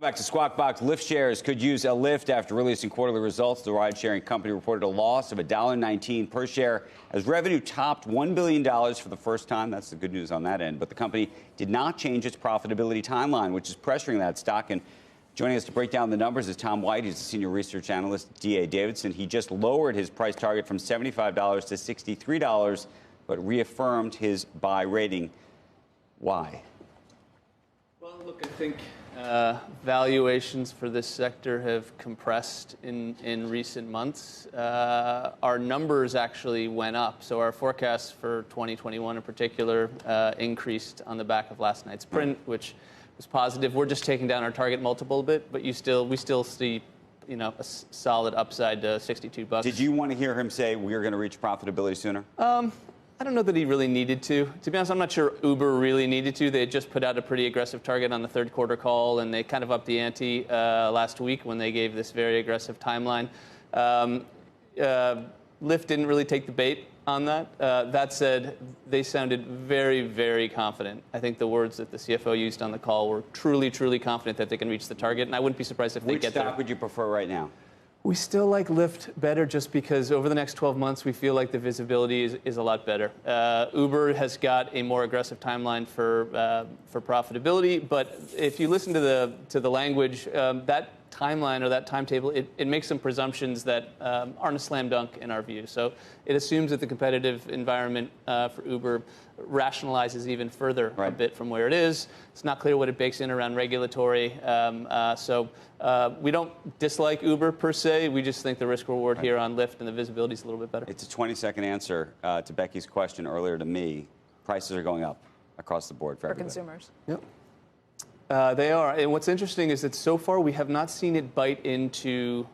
Back to Squawk Box. Lyft shares could use a lift after releasing quarterly results. The ride-sharing company reported a loss of $1.19 per share as revenue topped $1 billion for the first time. That's the good news on that end. But the company did not change its profitability timeline, which is pressuring that stock. And joining us to break down the numbers is Tom White. He's a senior research analyst at D.A. Davidson. He just lowered his price target from $75 to $63, but reaffirmed his buy rating. Why? Well, look, I think valuations for this sector have compressed in recent months. Our numbers actually went up. So our forecasts for 2021 in particular increased on the back of last night's print, which was positive. We're just taking down our target multiple a bit, but we still see, a solid upside to $62. Did you want to hear him say we're going to reach profitability sooner? I don't know that he really needed to. To be honest, I'm not sure Uber really needed to. They had just put out a pretty aggressive target on the third quarter call, and they kind of upped the ante last week when they gave this very aggressive timeline. Lyft didn't really take the bait on that. That said, they sounded very, very confident. I think the words that the CFO used on the call were truly, truly confident that they can reach the target, and I wouldn't be surprised if they get there. Which stock would you prefer right now? We still like Lyft better just because over the next 12 months, we feel like the visibility is a lot better. Uber has got a more aggressive timeline for profitability, but if you listen to the language, that timeline or that timetable, it makes some presumptions that aren't a slam dunk in our view. So it assumes that the competitive environment for Uber rationalizes even further a bit from where it is. It's not clear what it bakes in around regulatory. So we don't dislike Uber per se. We just think the risk reward here on Lyft and the visibility is a little bit better. It's a 20-second answer to Becky's question earlier to me. Prices are going up across the board for consumers. Yep. They are. And what's interesting is that so far we have not seen it bite into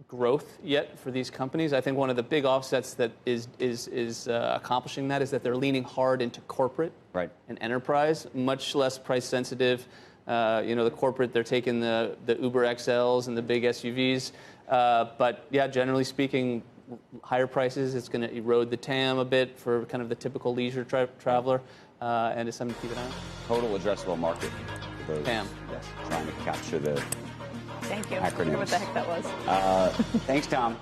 growth yet for these companies. I think one of the big offsets that is accomplishing that is that they're leaning hard into corporate and enterprise, much less price sensitive. The corporate, they're taking the Uber XLs and the big SUVs. But yeah, generally speaking, higher prices, it's going to erode the TAM a bit for kind of the typical leisure traveler. And it's something to keep an eye on. Total addressable market. TAM, yes. Trying to capture the Thank you. acronyms. I don't know what the heck that was. Thanks, Tom.